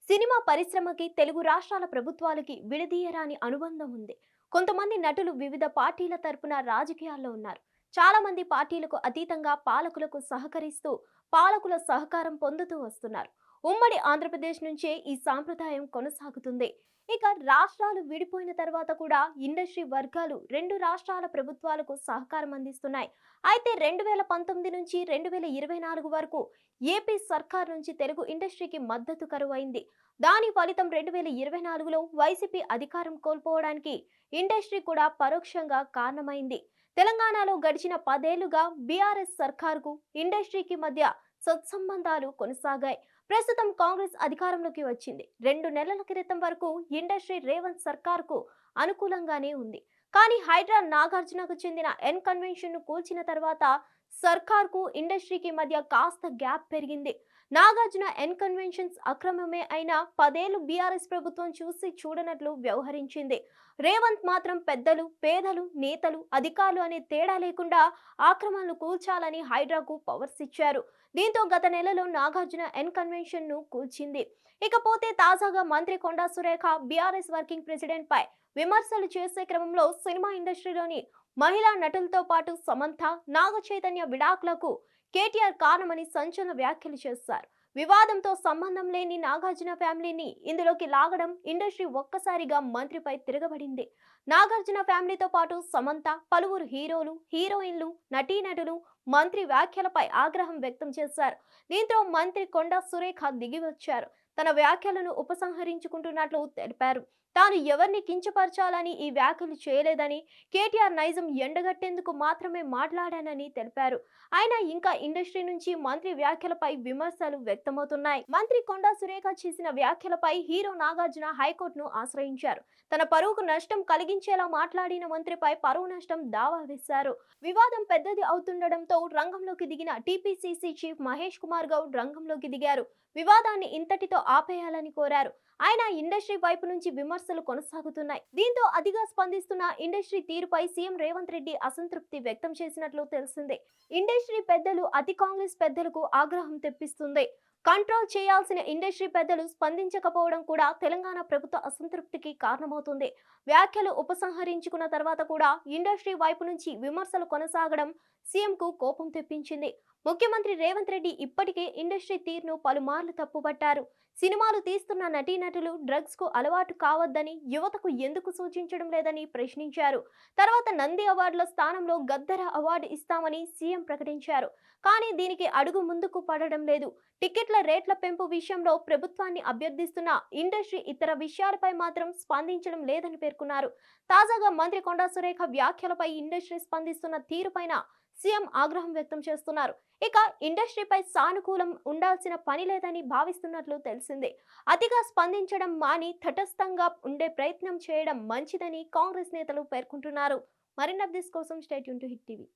Cinema పరిశ్రమకి తెలుగు రాష్ట్రాల ప్రభుత్వాలకి విడదీయరాని అనుబంధం ఉంది. కొంతమంది నటులు వివిధ పార్టీల తరపున రాజకీయాల్లో ఉన్నారు. చాలా మంది పార్టీలకు అతీతంగా పాలకులకు సహకరిస్తూ పాలకుల సహకారం పొందుతూ వస్తున్నారు. ఉమ్మడి ఆంధ్రప్రదేశ్ నుంచే ఈ సాంప్రదాయం కొనసాగుతుంది. ఇక రాష్ట్రాలు విడిపోయిన తర్వాత కూడా ఇండస్ట్రీ వర్గాలు రెండు రాష్ట్రాల ప్రభుత్వాలకు సహకారం అందిస్తున్నాయి. అయితే 2019 నుంచి 2024 వరకు ఏపీ సర్కార్ నుంచి తెలుగు ఇండస్ట్రీకి మద్దతు కరువైంది. దాని ఫలితం 2024లో వైసీపీ అధికారం కోల్పోవడానికి ఇండస్ట్రీ కూడా పరోక్షంగా కారణమైంది. తెలంగాణలో గడిచిన 10 ఏళ్లుగా బీఆర్ఎస్ సర్కార్కు ఇండస్ట్రీకి మధ్య సత్సంబంధాలు కొనసాగాయి. ప్రస్తుతం కాంగ్రెస్ అధికారంలోకి వచ్చింది. 2 నెలల క్రితం వరకు ఇండస్ట్రీ రేవంత్ సర్కార్కు అనుకూలంగానే ఉంది. కానీ హైడ్రా నాగార్జునకు చెందిన ఎన్ కన్వెన్షన్ ను కూల్చిన తర్వాత సర్కార్కు ఇండస్ట్రీకి మధ్య కాస్త గ్యాప్ పెరిగింది. నాగార్జున ఎన్ కన్వెన్షన్స్ అక్రమమే అయినా 10 ఏళ్లు బీఆర్ఎస్ ప్రభుత్వం చూసి చూడనట్లు వ్యవహరించింది. రేవంత్ మాత్రం పెద్దలు, పేదలు, నేతలు, అధికారులు అనే తేడా లేకుండా ఆక్రమణలు కూల్చాలని హైడ్రాకు పవర్స్ ఇచ్చారు. దీంతో గత నెలలో నాగార్జున ఎన్ కన్వెన్షన్ ను కూల్చింది. ఇకపోతే తాజాగా మంత్రి Konda Surekha BRS working president పై విమర్శలు చేసే క్రమంలో సినిమా ఇండస్ట్రీలోని మహిళా నటులతో పాటు సమంత, నాగ చైతన్య విడాకులకు కేటీఆర్ కారణమని సంచలన వ్యాఖ్యలు చేశారు. వివాదంతో సంబంధం లేని నాగార్జున ఫ్యామిలీని ఇందులోకి లాగడం ఇండస్ట్రీ ఒక్కసారిగా మంత్రిపై తిరగబడింది. నాగార్జున ఫ్యామిలీతో పాటు సమంత, పలువురు హీరోలు, హీరోయిన్లు, నటీనటులు మంత్రి వ్యాఖ్యలపై ఆగ్రహం వ్యక్తం చేశారు. దీంతో మంత్రి కొండా సురేఖ దిగివచ్చారు. తన వ్యాఖ్యలను ఉపసంహరించుకుంటున్నట్లు తెలిపారు. తాను ఎవరిని కించపరచాలని ఈ వ్యాఖ్యలు చేయలేదని, కేటీఆర్ నైజం ఎండగట్టేందుకు మాత్రమే మాట్లాడానని తెలిపారు. అయినా ఇంకా ఇండస్ట్రీ నుంచి మంత్రి వ్యాఖ్యలపై విమర్శలు వ్యక్తమవుతున్నాయి. మంత్రి కొండా సురేఖ చేసిన వ్యాఖ్యలపై హీరో నాగార్జున హైకోర్టును ఆశ్రయించారు. తన పరువుకు నష్టం కలిగించేలా మాట్లాడిన మంత్రిపై పరువు నష్టం దావా వేశారు. వివాదం పెద్దది అవుతుండటంతో రంగంలోకి దిగిన టీపీసీసీ చీఫ్ మహేష్ కుమార్ గౌడ్ రంగంలోకి దిగారు. వివాదాన్ని ఇంతటితో ఆపేయాలని కోరారు. అయినా ఇండస్ట్రీ వైపు నుంచి విమర్శలు కొనసాగుతున్నాయి. దీంతో అతిగా స్పందిస్తున్న ఇండస్ట్రీ తీరుపై సీఎం రేవంత్ రెడ్డి అసంతృప్తి వ్యక్తం చేసినట్లు తెలిసిందే. ఇండస్ట్రీ పెద్దలు అతి కాంగ్రెస్ పెద్దలకు ఆగ్రహం తెప్పిస్తుంది. కంట్రోల్ చేయాల్సిన ఇండస్ట్రీ పెద్దలు స్పందించకపోవడం కూడా తెలంగాణ ప్రభుత్వ అసంతృప్తికి కారణమవుతుంది. వ్యాఖ్యలు ఉపసంహరించుకున్న తర్వాత కూడా ఇండస్ట్రీ వైపు నుంచి విమర్శలు కొనసాగడం సీఎంకు కోపం తెప్పించింది. ముఖ్యమంత్రి రేవంత్ రెడ్డి ఇప్పటికే ఇండస్ట్రీ తీరును పలుమార్లు తప్పుపట్టారు. సినిమాలు తీస్తున్న నటీనటులు డ్రగ్స్ కు అలవాటు కావద్దని యువతకు ఎందుకు సూచించడం లేదని ప్రశ్నించారు. తర్వాత నంది అవార్డుల స్థానంలో గద్దర అవార్డు ఇస్తామని సీఎం ప్రకటించారు. కానీ దీనికి అడుగు ముందుకు పడడం లేదు. టికెట్ల రేట్ల పెంపు విషయంలో ప్రభుత్వాన్ని అభ్యర్థిస్తున్న ఇండస్ట్రీ ఇతర విషయాలపై మాత్రం స్పందించడం లేదని పేర్కొన్నారు. తాజాగా మంత్రి కొండా సురేఖ వ్యాఖ్యలపై ఇండస్ట్రీ స్పందిస్తున్న తీరుపైన సీఎం ఆగ్రహం వ్యక్తం చేస్తున్నారు. ఇక ఇండస్ట్రీపై సానుకూలం ఉండాల్సిన పని లేదని భావిస్తున్నట్లు తెలిసిందే. అతిగా స్పందించడం మాని తటస్థంగా ఉండే ప్రయత్నం చేయడం మంచిదని కాంగ్రెస్ నేతలు పేర్కొంటున్నారు. మరిన్ని అప్డేట్స్ కోసం stay tune to hit TV.